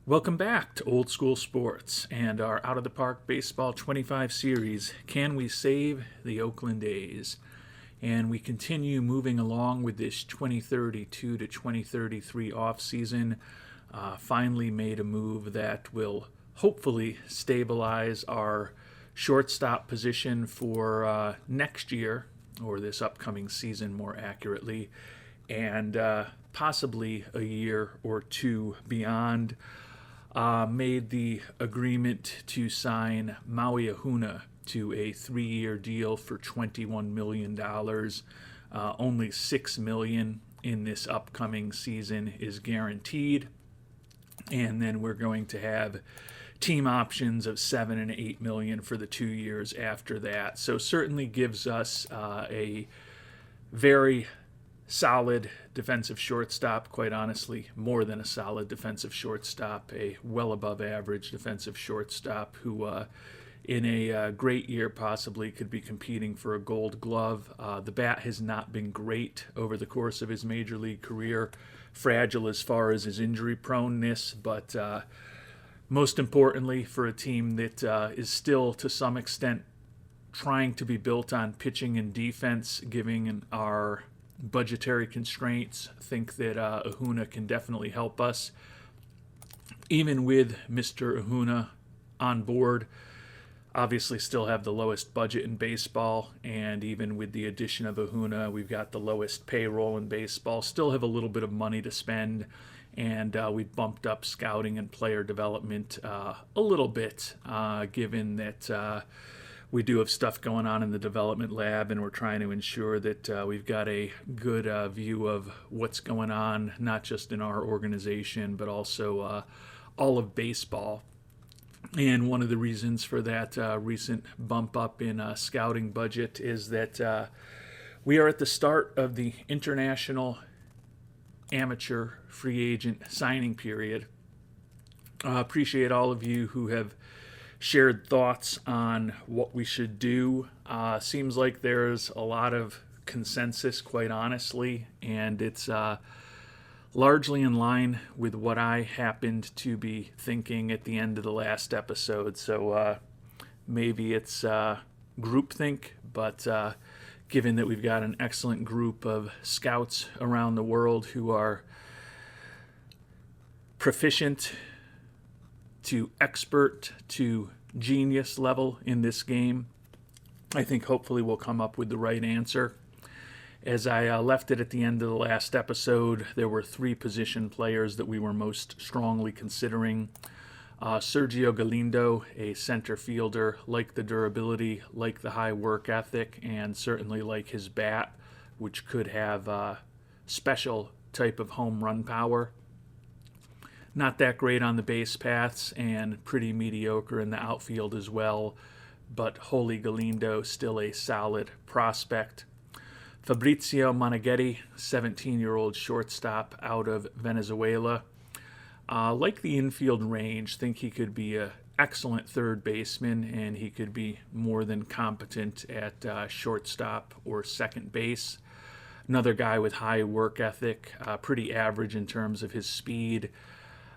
Welcome back to Old School Sports and our Out of the Park Baseball 25 series, Can We Save the Oakland A's? And we continue moving along with this 2032 to 2033 offseason. Finally made a move that will hopefully stabilize our shortstop position for next year, or this upcoming season more accurately, and possibly a year or two beyond. Made the agreement to sign Maui Ahuna to a 3-year deal for $21 million. Only $6 million in this upcoming season is guaranteed. And then we're going to have team options of $7 and $8 million for the 2 years after that. So certainly gives us a very solid defensive shortstop, quite honestly, more than a solid defensive shortstop, a well above average defensive shortstop who in a great year possibly could be competing for a gold glove. The bat has not been great over the course of his major league career, fragile as far as his injury proneness, but most importantly for a team that is still to some extent trying to be built on pitching and defense, giving our budgetary constraints, think that Ahuna can definitely help us. Even with Mr. Ahuna on board, obviously still have the lowest budget in baseball, and even with the addition of Ahuna, we've got the lowest payroll in baseball, still have a little bit of money to spend, and we bumped up scouting and player development a little bit, given that we do have stuff going on in the development lab, and we're trying to ensure that we've got a good view of what's going on, not just in our organization, but also all of baseball. And one of the reasons for that recent bump up in scouting budget is that we are at the start of the international amateur free agent signing period. Appreciate all of you who have shared thoughts on what we should do. Seems like there's a lot of consensus, quite honestly, and it's largely in line with what I happened to be thinking at the end of the last episode. So maybe it's groupthink, but given that we've got an excellent group of scouts around the world who are proficient to expert to genius level in this game, I think hopefully we'll come up with the right answer. As I left it at the end of the last episode, there were 3 position players that we were most strongly considering. Sergio Galindo, a center fielder, like the durability, like the high work ethic, and certainly like his bat, which could have special type of home run power. Not that great on the base paths and pretty mediocre in the outfield as well, but Holy Galindo still a solid prospect. Fabrizio Moneghetti, 17-year-old shortstop out of Venezuela. Like the infield range, think he could be an excellent third baseman, and he could be more than competent at shortstop or second base. Another guy with high work ethic, pretty average in terms of his speed.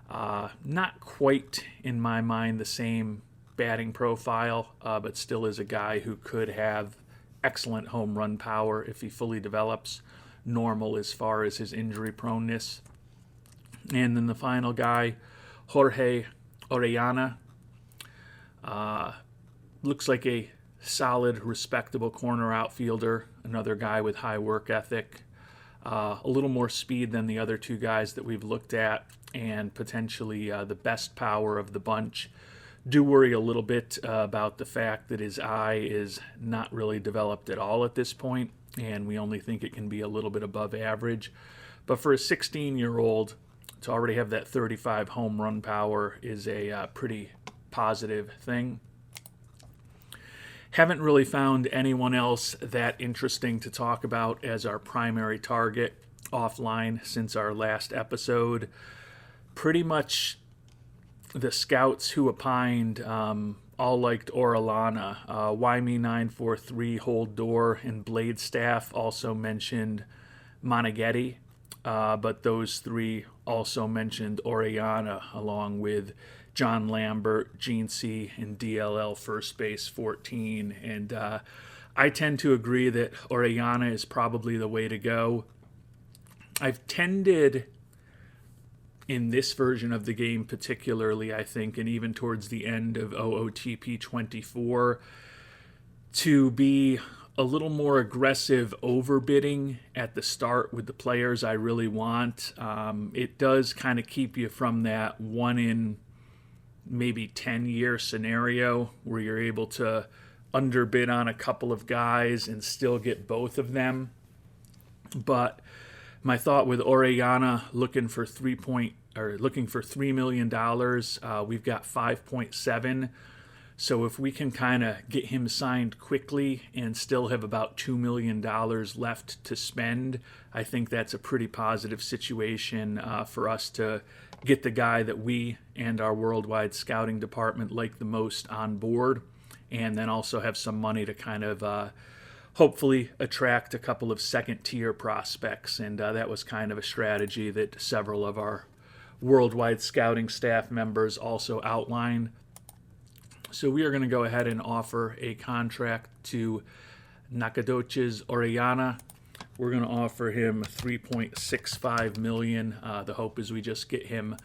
Not quite, in my mind, the same batting profile, but still is a guy who could have excellent home run power if he fully develops, normal as far as his injury proneness. And then the final guy, Jorge Orellana, looks like a solid, respectable corner outfielder, another guy with high work ethic, a little more speed than the other 2 guys that we've looked at, and potentially the best power of the bunch. Do worry a little bit about the fact that his eye is not really developed at all at this point, and we only think it can be a little bit above average. But for a 16-year-old to already have that 35 home run power is a pretty positive thing. Haven't really found anyone else that interesting to talk about as our primary target offline since our last episode. Pretty much the scouts who opined all liked Orellana. YME943, Hold Door, and Blade Staff also mentioned Moneghetti. but those three also mentioned Orellana, along with John Lambert, Gene C, and DLL first base 14. And I tend to agree that Orellana is probably the way to go. I've tended, in this version of the game particularly, I think, and even towards the end of OOTP 24, to be a little more aggressive overbidding at the start with the players I really want. It does kind of keep you from that 1 in maybe 10-year scenario where you're able to underbid on a couple of guys and still get both of them. But my thought with Orellana looking for $3 million, we've got 5.7. So if we can kind of get him signed quickly and still have about $2 million left to spend, I think that's a pretty positive situation for us to get the guy that we and our worldwide scouting department like the most on board, and then also have some money to kind of hopefully attract a couple of second-tier prospects. And that was kind of a strategy that several of our worldwide scouting staff members also outlined. So we are going to go ahead and offer a contract to Nacogdoches Orellana. We're going to offer him $3.65 million. The hope is we just get him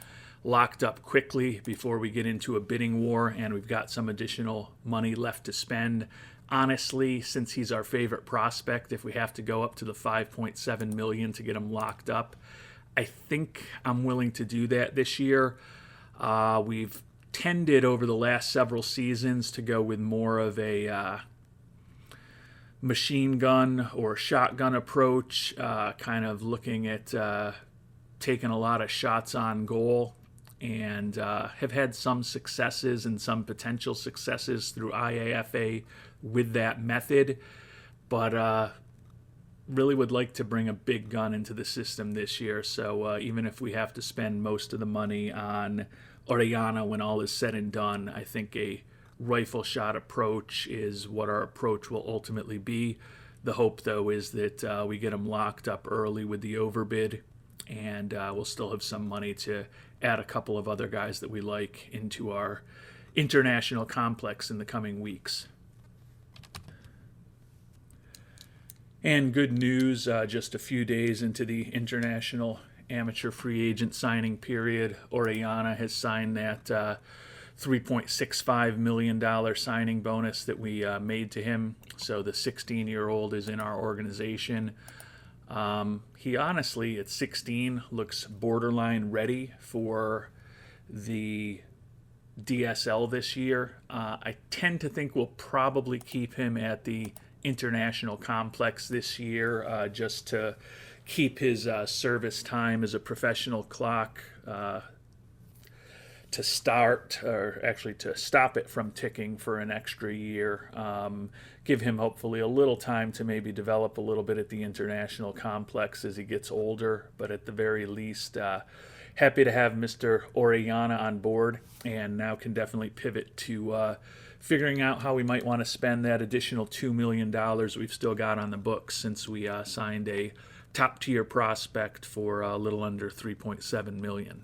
locked up quickly before we get into a bidding war, and we've got some additional money left to spend. Honestly, since he's our favorite prospect, if we have to go up to the $5.7 million to get him locked up, I think I'm willing to do that this year. We've tended over the last several seasons to go with more of a machine gun or shotgun approach, kind of looking at taking a lot of shots on goal, and have had some successes and some potential successes through IAFA with that method, but really would like to bring a big gun into the system this year. So even if we have to spend most of the money on Orellana when all is said and done, I think a rifle shot approach is what our approach will ultimately be. The hope, though, is that we get him locked up early with the overbid, and we'll still have some money to add a couple of other guys that we like into our international complex in the coming weeks. And good news, just a few days into the international amateur free agent signing period, Orellana has signed that $3.65 million signing bonus that we made to him. So the 16-year-old is in our organization. He honestly, at 16, looks borderline ready for the DSL this year. I tend to think we'll probably keep him at the international complex this year, just to keep his service time as a professional clock to start, or actually to stop it from ticking for an extra year. Give him hopefully a little time to maybe develop a little bit at the international complex as he gets older, but at the very least, happy to have Mr. Orellana on board, and now can definitely pivot to figuring out how we might want to spend that additional $2 million we've still got on the books, since we signed a top-tier prospect for a little under $3.7 million.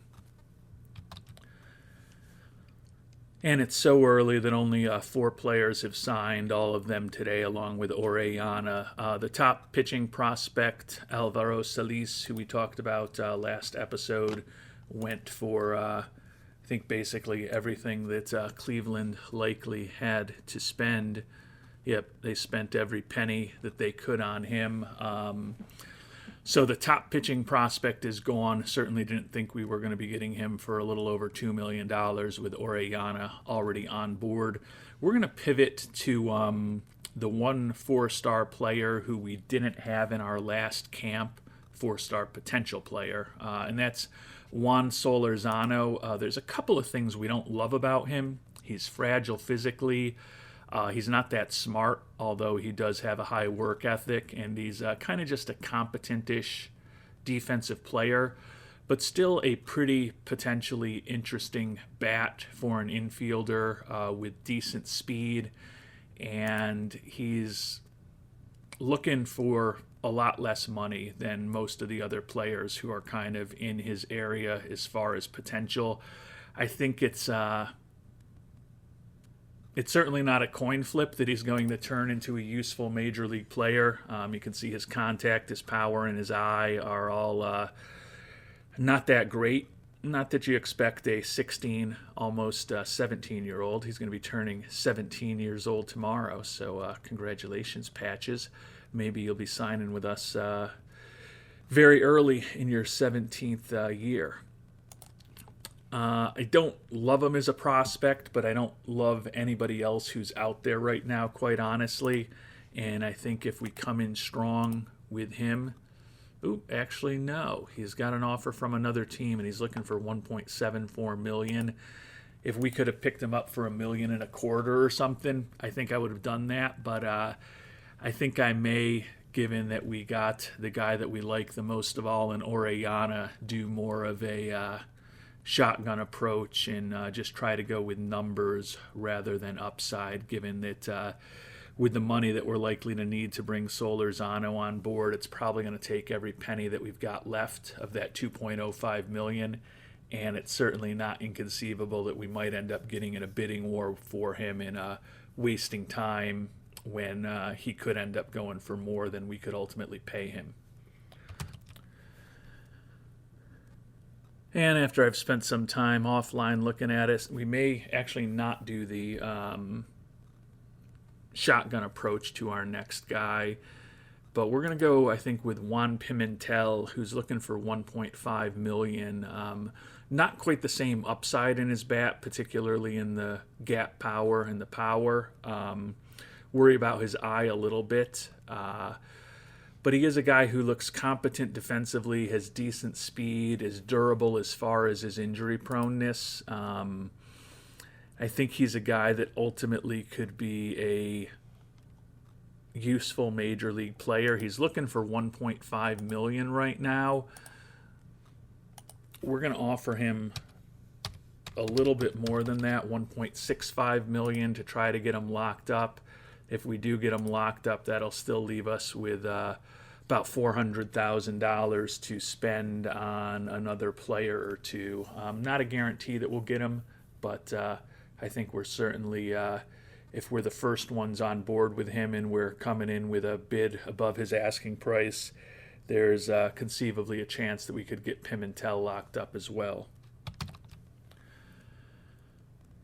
And it's so early that only 4 players have signed, all of them today, along with Orellana. The top pitching prospect, Alvaro Solis, who we talked about last episode, went for, I think, basically everything that Cleveland likely had to spend. Yep, they spent every penny that they could on him. So the top pitching prospect is gone. Certainly didn't think we were going to be getting him for a little over $2 million with Orellana already on board. We're going to pivot to the one 4-star player who we didn't have in our last camp, 4-star potential player, and that's Juan Solorzano. There's a couple of things we don't love about him. He's fragile physically. He's not that smart, although he does have a high work ethic, and he's kind of just a competent-ish defensive player, but still a pretty potentially interesting bat for an infielder with decent speed, and he's looking for a lot less money than most of the other players who are kind of in his area as far as potential. I think it's certainly not a coin flip that he's going to turn into a useful major league player. You can see his contact, his power, and his eye are all not that great. Not that you expect a 16, almost 17-year-old. He's going to be turning 17 years old tomorrow, so congratulations, Patches. Maybe you'll be signing with us very early in your 17th year. I don't love him as a prospect, but I don't love anybody else who's out there right now, quite honestly. And I think if we come in strong with him, actually, no. He's got an offer from another team, and he's looking for $1.74 million. If we could have picked him up for $1.25 million or something, I think I would have done that. But I think I may, given that we got the guy that we like the most of all in Orellana, do more of a shotgun approach and just try to go with numbers rather than upside, given that with the money that we're likely to need to bring Solorzano on board, it's probably going to take every penny that we've got left of that $2.05 million, and it's certainly not inconceivable that we might end up getting in a bidding war for him and wasting time when he could end up going for more than we could ultimately pay him. And after I've spent some time offline looking at it, we may actually not do the shotgun approach to our next guy, but we're going to go, I think, with Juan Pimentel, who's looking for $1.5 million. Not quite the same upside in his bat, particularly in the gap power and the power. Worry about his eye a little bit. But he is a guy who looks competent defensively, has decent speed, is durable as far as his injury proneness. I think he's a guy that ultimately could be a useful major league player. He's looking for $1.5 million right now. We're going to offer him a little bit more than that, $1.65 million, to try to get him locked up. If we do get him locked up, that'll still leave us with about $400,000 to spend on another player or two. Not a guarantee that we'll get him, but I think we're certainly, if we're the first ones on board with him and we're coming in with a bid above his asking price, there's conceivably a chance that we could get Pimentel locked up as well.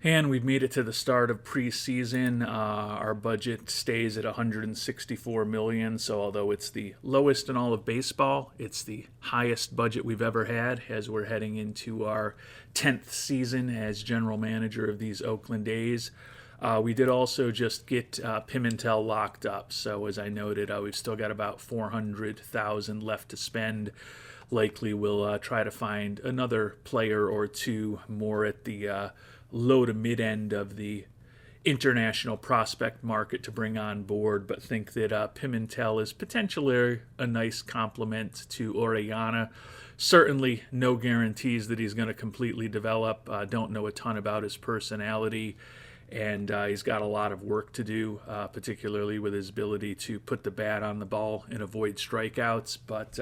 And we've made it to the start of preseason. Our budget stays at $164 million, so although it's the lowest in all of baseball, it's the highest budget we've ever had as we're heading into our 10th season as general manager of these Oakland A's. We did also just get Pimentel locked up, so as I noted, we've still got about $400,000 left to spend. Likely we'll try to find another player or two more at the low to mid end of the international prospect market to bring on board, but think that Pimentel is potentially a nice complement to Orellana. Certainly no guarantees that he's going to completely develop. Don't know a ton about his personality, and he's got a lot of work to do, particularly with his ability to put the bat on the ball and avoid strikeouts, but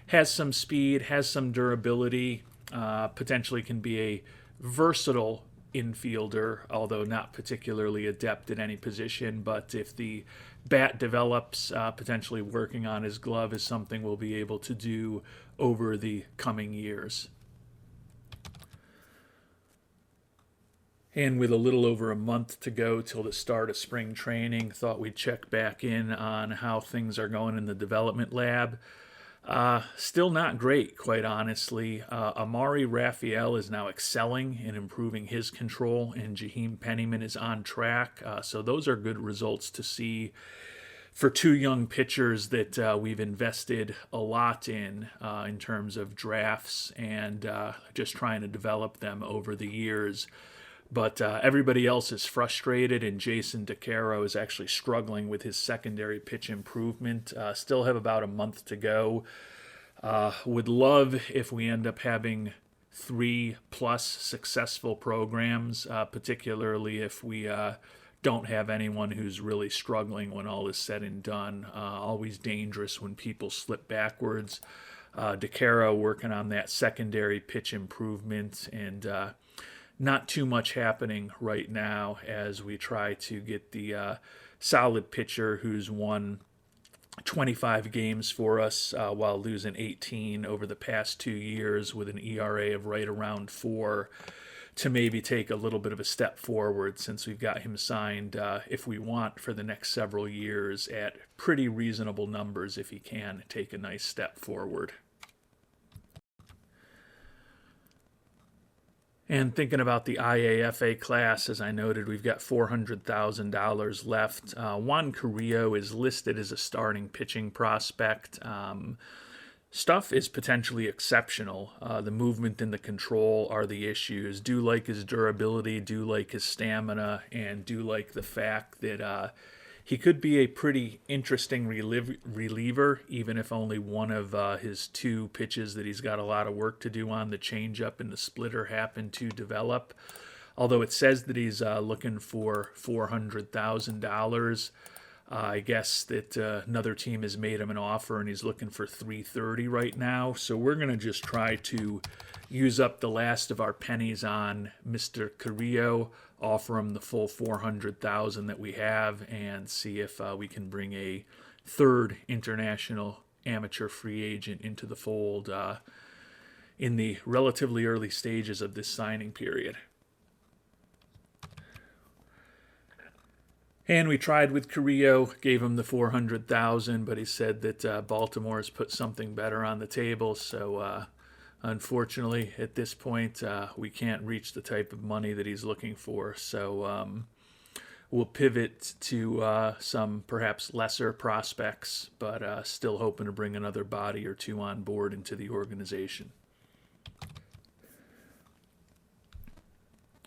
has some speed, has some durability, potentially can be a versatile infielder, although not particularly adept at any position. But if the bat develops, potentially working on his glove is something we'll be able to do over the coming years. And with a little over a month to go till the start of spring training, thought we'd check back in on how things are going in the development lab. Still not great, quite honestly. Amari Raphael is now excelling and improving his control, and Jaheim Penniman is on track. So those are good results to see for two young pitchers that we've invested a lot in terms of drafts and just trying to develop them over the years. But everybody else is frustrated, and Jason DeCaro is actually struggling with his secondary pitch improvement. Still have about a month to go. Would love if we end up having 3+ successful programs, particularly if we don't have anyone who's really struggling when all is said and done. Always dangerous when people slip backwards. DeCaro working on that secondary pitch improvement, and not too much happening right now as we try to get the solid pitcher who's won 25 games for us while losing 18 over the past 2 years with an ERA of right around 4 to maybe take a little bit of a step forward, since we've got him signed, if we want, for the next several years at pretty reasonable numbers if he can take a nice step forward. And thinking about the IAFA class, as I noted, we've got $400,000 left. Juan Carrillo is listed as a starting pitching prospect. Stuff is potentially exceptional. The movement and the control are the issues. Do like his durability, do like his stamina, and do like the fact that he could be a pretty interesting reliever, even if only one of his 2 pitches that he's got a lot of work to do on, the changeup and the splitter, happen to develop. Although it says that he's looking for $400,000. I guess that another team has made him an offer and he's looking for $330 right now. So we're going to just try to use up the last of our pennies on Mr. Carrillo, offer him the full $400,000 that we have, and see if we can bring a third international amateur free agent into the fold in the relatively early stages of this signing period. And we tried with Carrillo, gave him the $400,000, but he said that Baltimore has put something better on the table. So unfortunately, at this point, we can't reach the type of money that he's looking for. So we'll pivot to some perhaps lesser prospects, but still hoping to bring another body or 2 on board into the organization.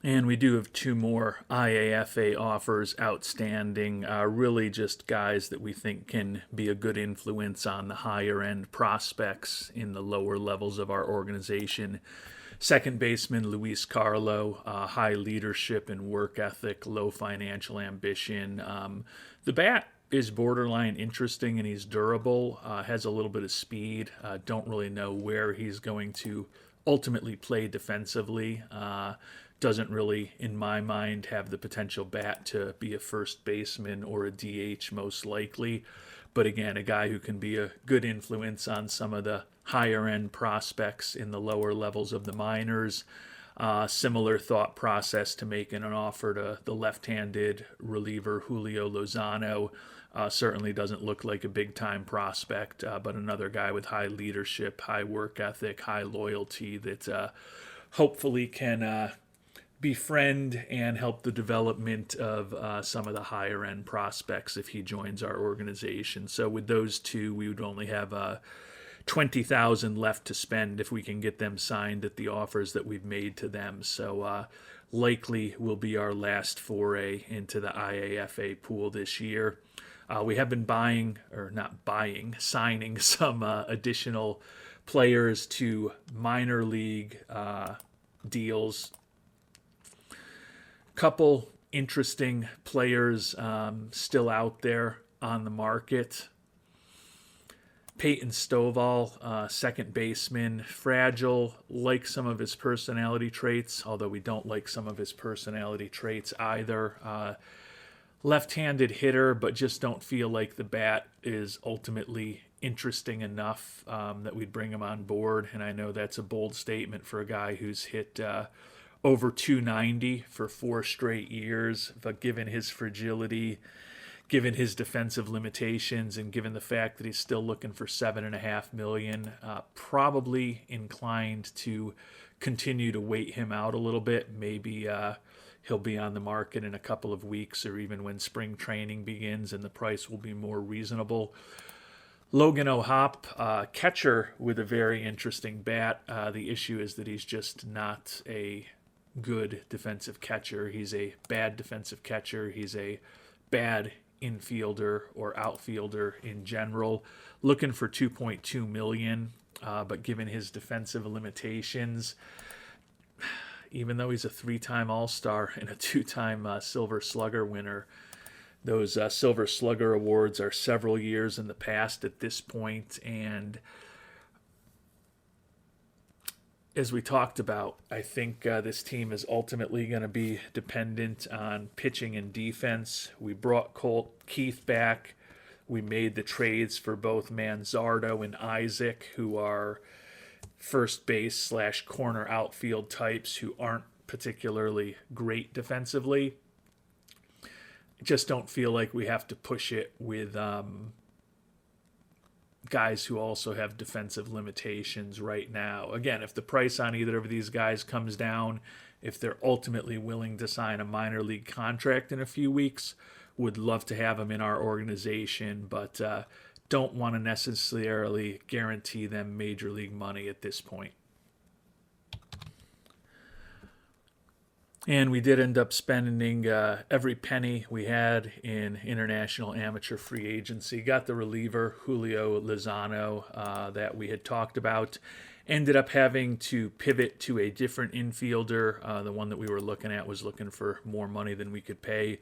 And we do have 2 more IAFA offers outstanding, really just guys that we think can be a good influence on the higher-end prospects in the lower levels of our organization. Second baseman Luis Carlo, high leadership and work ethic, low financial ambition. The bat is borderline interesting, and he's durable, has a little bit of speed. Don't really know where he's going to ultimately play defensively. Doesn't really, in my mind, have the potential bat to be a first baseman or a DH most likely. But again, a guy who can be a good influence on some of the higher-end prospects in the lower levels of the minors. Similar thought process to making an offer to the left-handed reliever Julio Lozano. Certainly doesn't look like a big-time prospect, but another guy with high leadership, high work ethic, high loyalty that hopefully can befriend and help the development of some of the higher end prospects if he joins our organization. So with those 2, we would only have $20,000 left to spend if we can get them signed at the offers that we've made to them. So likely will be our last foray into the IAFA pool this year. We have been signing some additional players to minor league deals. Couple interesting players still out there on the market. Peyton Stovall, second baseman, fragile, like some of his personality traits, although we don't like some of his personality traits either. Left-handed hitter, but just don't feel like the bat is ultimately interesting enough that we'd bring him on board. And I know that's a bold statement for a guy who's hit over 290 for 4 straight years, but given his fragility, given his defensive limitations, and given the fact that he's still looking for $7.5 million, probably inclined to continue to wait him out a little bit. Maybe he'll be on the market in a couple of weeks, or even when spring training begins, and the price will be more reasonable. Logan O'Hoppe, catcher with a very interesting bat. The issue is that he's just not a good defensive catcher. He's a bad defensive catcher. He's a bad infielder or outfielder in general. Looking for $2.2 million, but given his defensive limitations, even though he's a 3-time All-Star and a 2-time Silver Slugger winner, those Silver Slugger awards are several years in the past at this point, and as we talked about, I think this team is ultimately going to be dependent on pitching and defense. We brought Colt Keith back. We made the trades for both Manzardo and Isaac, who are first base / corner outfield types who aren't particularly great defensively. Just don't feel like we have to push it with guys who also have defensive limitations right now. Again, if the price on either of these guys comes down, if they're ultimately willing to sign a minor league contract in a few weeks, would love to have them in our organization, but don't want to necessarily guarantee them major league money at this point. And we did end up spending every penny we had in international amateur free agency. Got the reliever, Julio Lozano, that we had talked about. Ended up having to pivot to a different infielder. The one that we were looking at was looking for more money than we could pay.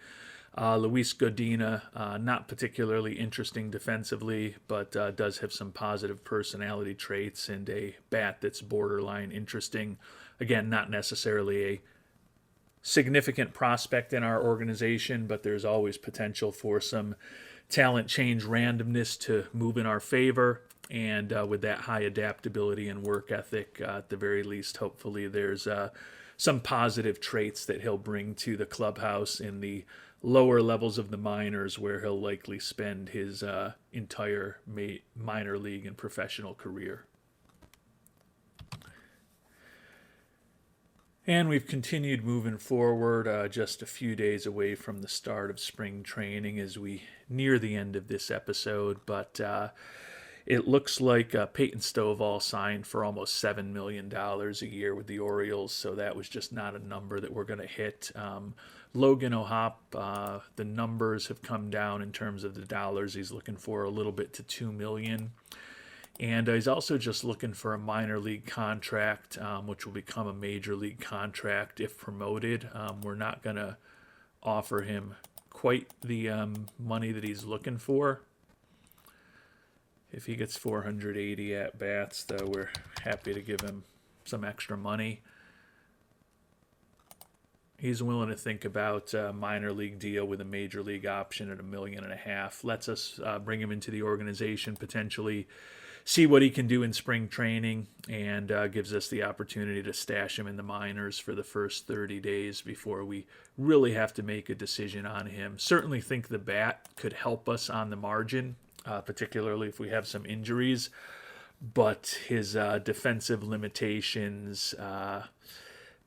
Luis Godina, not particularly interesting defensively, but does have some positive personality traits and a bat that's borderline interesting. Again, not necessarily a significant prospect in our organization, but there's always potential for some talent change randomness to move in our favor. And with that high adaptability and work ethic, at the very least, hopefully there's some positive traits that he'll bring to the clubhouse in the lower levels of the minors, where he'll likely spend his entire minor league and professional career. And we've continued moving forward, just a few days away from the start of spring training as we near the end of this episode. But it looks like Peyton Stovall signed for almost $7 million a year with the Orioles, so that was just not a number that we're going to hit. Logan O'Hoppe, the numbers have come down in terms of the dollars he's looking for, a little bit to $2 million. And he's also just looking for a minor league contract, which will become a major league contract if promoted. We're not going to offer him quite the money that he's looking for. If he gets 480 at-bats, though, we're happy to give him some extra money. He's willing to think about a minor league deal with a major league option at $1.5 million. Lets us bring him into the organization, potentially see what he can do in spring training, and gives us the opportunity to stash him in the minors for the first 30 days before we really have to make a decision on him. Certainly think the bat could help us on the margin, particularly if we have some injuries, but his defensive limitations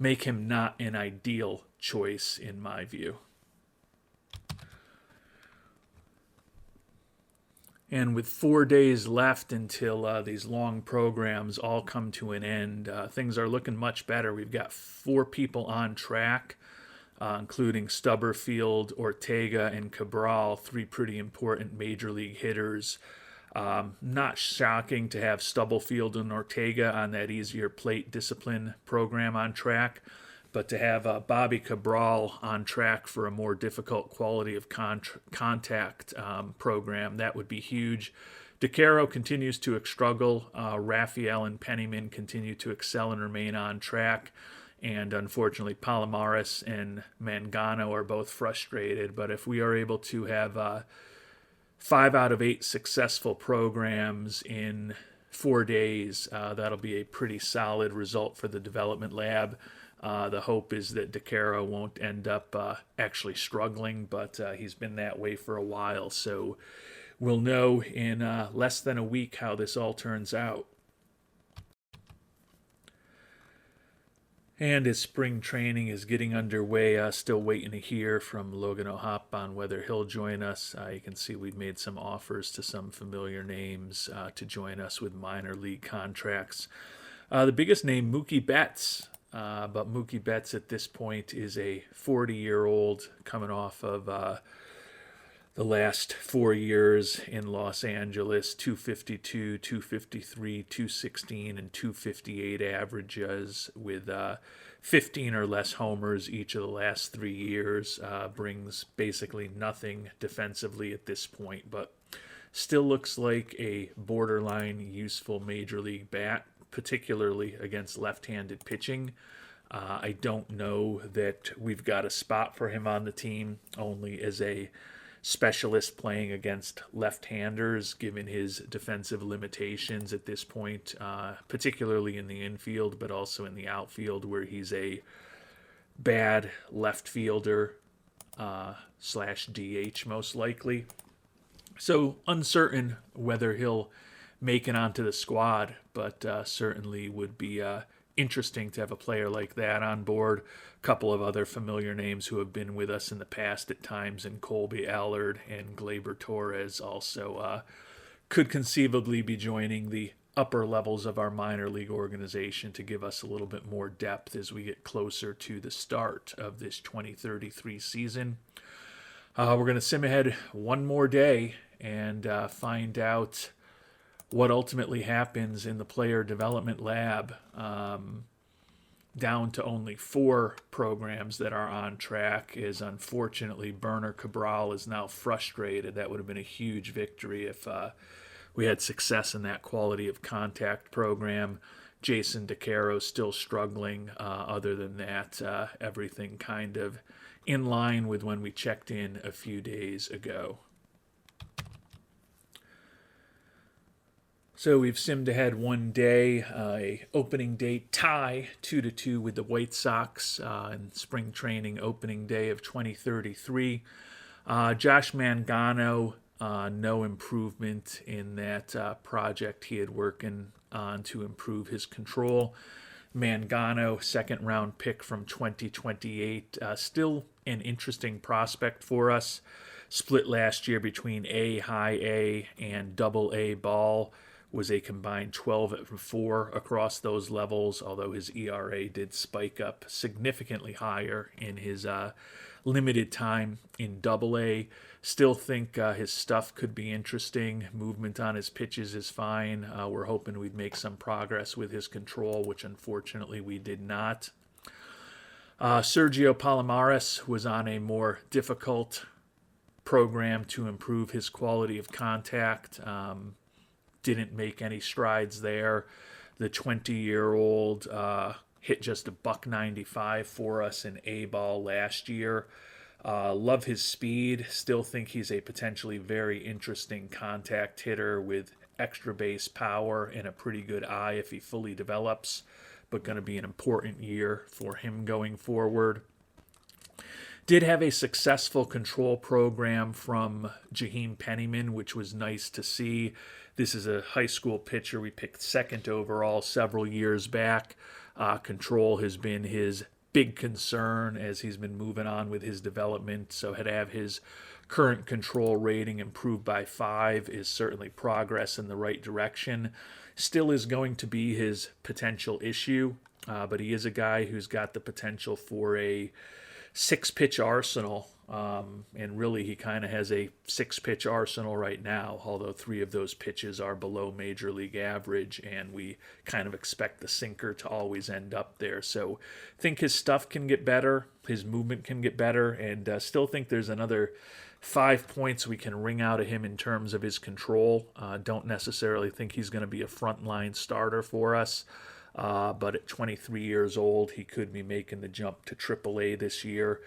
make him not an ideal choice in my view. And with 4 days left until these long programs all come to an end, things are looking much better. We've got 4 people on track, including Stubberfield, Ortega, and Cabral, 3 pretty important major league hitters. Not shocking to have Stubblefield and Ortega on that easier plate discipline program on track, but to have Bobby Cabral on track for a more difficult quality of contact program, that would be huge. DeCaro continues to struggle. Raphael and Pennyman continue to excel and remain on track. And unfortunately, Palomares and Mangano are both frustrated. But if we are able to have 5 out of 8 successful programs in 4 days, that'll be a pretty solid result for the development lab. The hope is that DeCaro won't end up actually struggling, but he's been that way for a while. So we'll know in less than a week how this all turns out. And as spring training is getting underway, still waiting to hear from Logan O'Hoppe on whether he'll join us. You can see we've made some offers to some familiar names to join us with minor league contracts. The biggest name, Mookie Betts. But Mookie Betts at this point is a 40-year-old coming off of the the last 4 years in Los Angeles, 252, 253, 216, and 258 averages with 15 or less homers each of the last 3 years. Brings basically nothing defensively at this point, but still looks like a borderline useful major league bat, particularly against left-handed pitching. I don't know that we've got a spot for him on the team, only as a specialist playing against left-handers, given his defensive limitations at this point, particularly in the infield, but also in the outfield, where he's a bad left fielder slash DH most likely. So uncertain whether he'll make it onto the squad, but certainly would be interesting to have a player like that on board. A couple of other familiar names who have been with us in the past at times, and Colby Allard and Gleyber Torres also could conceivably be joining the upper levels of our minor league organization to give us a little bit more depth as we get closer to the start of this 2033 season. We're going to sim ahead one more day and find out what ultimately happens in the player development lab, down to only 4 programs that are on track, is unfortunately Burner Cabral is now frustrated. That would have been a huge victory if we had success in that quality of contact program. Jason DeCaro still struggling. Other than that, everything kind of in line with when we checked in a few days ago. So we've simmed ahead one day, a opening day tie 2-2 with the White Sox in spring training opening day of 2033. Josh Mangano, no improvement in that project he had working on to improve his control. Mangano, second round pick from 2028, still an interesting prospect for us. Split last year between A, high A, and double A ball. Was a combined 12-4 across those levels, although his ERA did spike up significantly higher in his limited time in Double-A. Still think his stuff could be interesting. Movement on his pitches is fine. We're hoping we'd make some progress with his control, which unfortunately we did not. Sergio Palomares was on a more difficult program to improve his quality of contact. Didn't make any strides there. The 20-year-old hit just a $195 for us in A-ball last year. Love his speed. Still think he's a potentially very interesting contact hitter with extra base power and a pretty good eye if he fully develops, but going to be an important year for him going forward. Did have a successful control program from Jaheim Penniman, which was nice to see. This is a high school pitcher we picked second overall several years back. Control has been his big concern as he's been moving on with his development. So to have his current control rating improved by 5 is certainly progress in the right direction. Still is going to be his potential issue, but he is a guy who's got the potential for a 6-pitch arsenal, and really he kind of has a 6-pitch arsenal right now, although 3 of those pitches are below major league average, and we kind of expect the sinker to always end up there. So I think his stuff can get better, his movement can get better, and still think there's another 5 points we can wring out of him in terms of his control. Don't necessarily think he's going to be a frontline starter for us. But at 23 years old, he could be making the jump to AAA this year.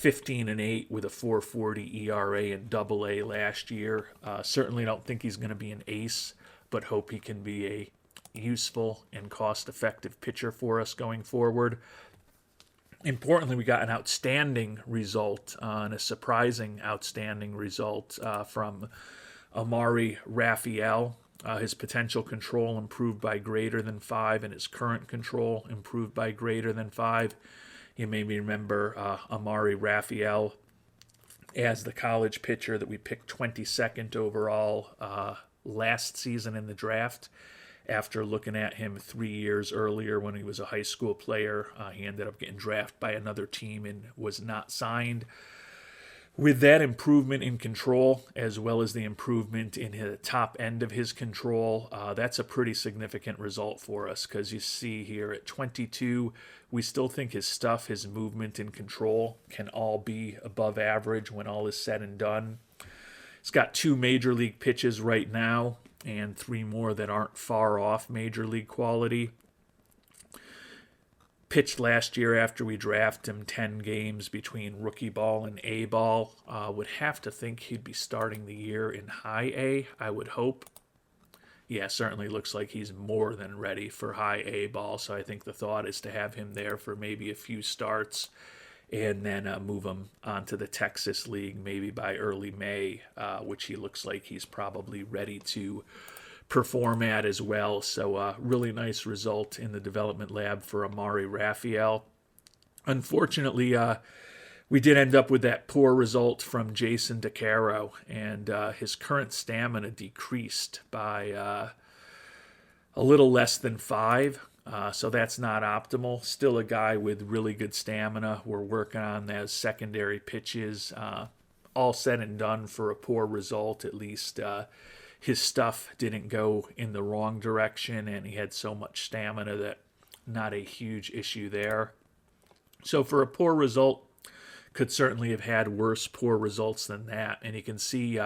15-8 with a 4.40 ERA in Double-A last year. Certainly don't think he's going to be an ace, but hope he can be a useful and cost-effective pitcher for us going forward. Importantly, we got an outstanding result, and a surprising outstanding result from Amari Raphael. His potential control improved by greater than 5, and his current control improved by greater than 5. You may remember Amari Raphael as the college pitcher that we picked 22nd overall last season in the draft. After looking at him 3 years earlier when he was a high school player, he ended up getting drafted by another team and was not signed. With that improvement in control, as well as the improvement in the top end of his control, that's a pretty significant result for us, because you see here at 22, we still think his stuff, his movement and control can all be above average when all is said and done. He's got 2 major league pitches right now and 3 more that aren't far off major league quality. Pitched last year after we drafted him 10 games between rookie ball and A ball. Would have to think he'd be starting the year in high A, I would hope. Yeah, certainly looks like he's more than ready for high A ball, so I think the thought is to have him there for maybe a few starts and then move him onto the Texas League maybe by early May, which he looks like he's probably ready to perform at as well. So really nice result in the development lab for Amari Raphael. Unfortunately, we did end up with that poor result from Jason DeCaro, and his current stamina decreased by a little less than 5. So that's not optimal. Still a guy with really good stamina. We're working on those secondary pitches. All said and done, for a poor result, at least his stuff didn't go in the wrong direction, and he had so much stamina that not a huge issue there. So for a poor result, could certainly have had worse poor results than that. And you can see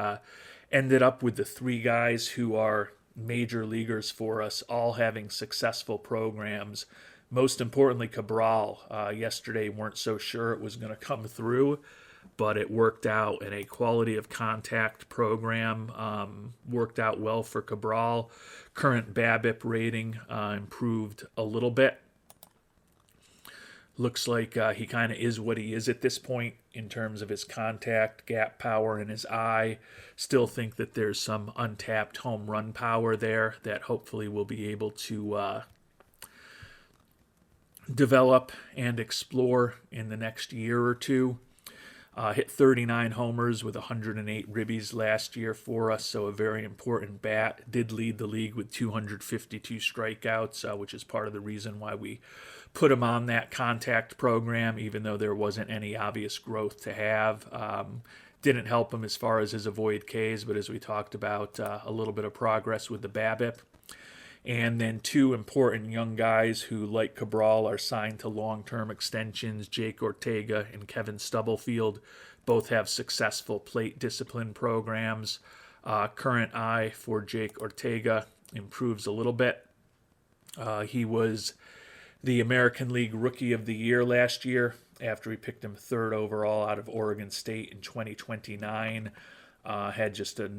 ended up with the 3 guys who are major leaguers for us, all having successful programs. Most importantly, Cabral. Yesterday weren't so sure it was going to come through, but it worked out, and a quality of contact program worked out well for Cabral. Current BABIP rating improved a little bit. Looks like he kind of is what he is at this point in terms of his contact, gap power, and his eye. Still think that there's some untapped home run power there that hopefully we'll be able to develop and explore in the next year or two. Hit 39 homers with 108 ribbies last year for us, so a very important bat. Did lead the league with 252 strikeouts, which is part of the reason why we put him on that contact program, even though there wasn't any obvious growth to have. Didn't help him as far as his avoid Ks, but as we talked about, a little bit of progress with the BABIP. And then 2 important young guys who, like Cabral, are signed to long-term extensions, Jake Ortega and Kevin Stubblefield. Both have successful plate discipline programs. Current eye for Jake Ortega improves a little bit. He was the American League Rookie of the Year last year after we picked him 3rd overall out of Oregon State in 2029. Had just a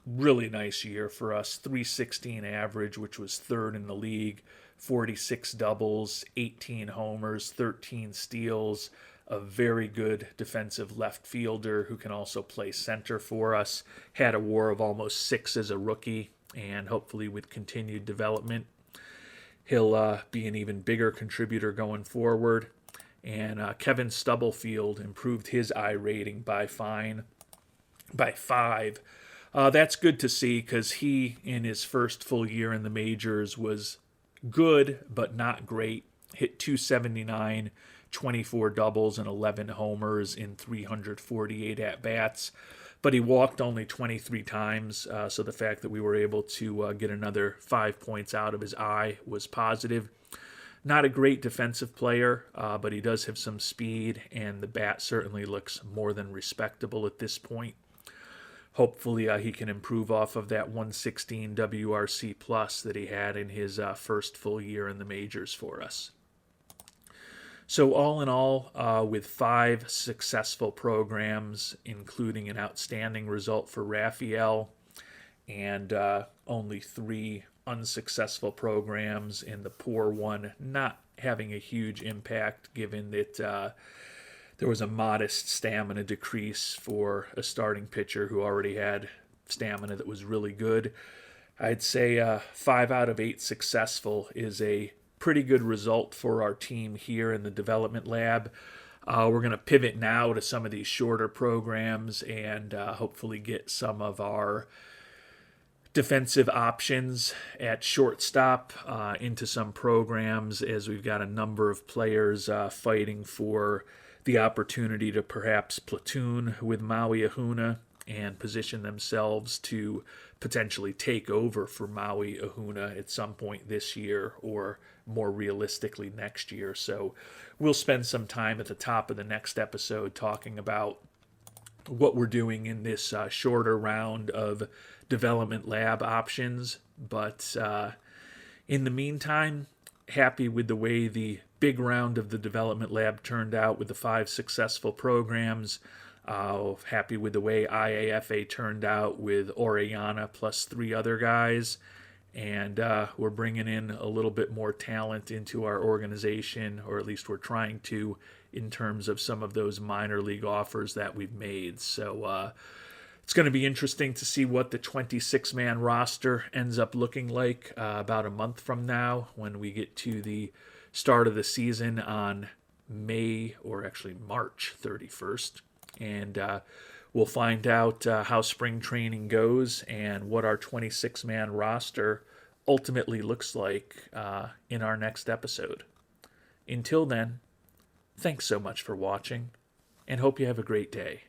really nice year for us. 316 average, which was 3rd in the league. 46 doubles, 18 homers, 13 steals. A very good defensive left fielder who can also play center for us. Had a WAR of almost 6 as a rookie, and hopefully with continued development, he'll be an even bigger contributor going forward. And Kevin Stubblefield improved his eye rating by 5. That's good to see, because he, in his first full year in the majors, was good but not great. Hit 279, 24 doubles, and 11 homers in 348 at-bats. But he walked only 23 times, so the fact that we were able to get another 5 points out of his eye was positive. Not a great defensive player, but he does have some speed, and the bat certainly looks more than respectable at this point. Hopefully he can improve off of that 116 WRC plus that he had in his first full year in the majors for us. So all in all, with 5 successful programs, including an outstanding result for Raphael, and only 3 unsuccessful programs, and the poor one not having a huge impact given that there was a modest stamina decrease for a starting pitcher who already had stamina that was really good. I'd say 5 out of 8 successful is a pretty good result for our team here in the development lab. We're going to pivot now to some of these shorter programs and hopefully get some of our defensive options at shortstop into some programs, as we've got a number of players fighting for the opportunity to perhaps platoon with Maui Ahuna and position themselves to potentially take over for Maui Ahuna at some point this year or more realistically next year. So we'll spend some time at the top of the next episode talking about what we're doing in this shorter round of development lab options. But in the meantime, happy with the way the big round of the development lab turned out with the 5 successful programs. Happy with the way IAFA turned out with Orellana plus 3 other guys. And we're bringing in a little bit more talent into our organization, or at least we're trying to, in terms of some of those minor league offers that we've made. So it's going to be interesting to see what the 26-man roster ends up looking like about a month from now when we get to the start of the season on May, or actually March 31st. And we'll find out how spring training goes and what our 26-man roster ultimately looks like in our next episode. Until then, thanks so much for watching, and hope you have a great day.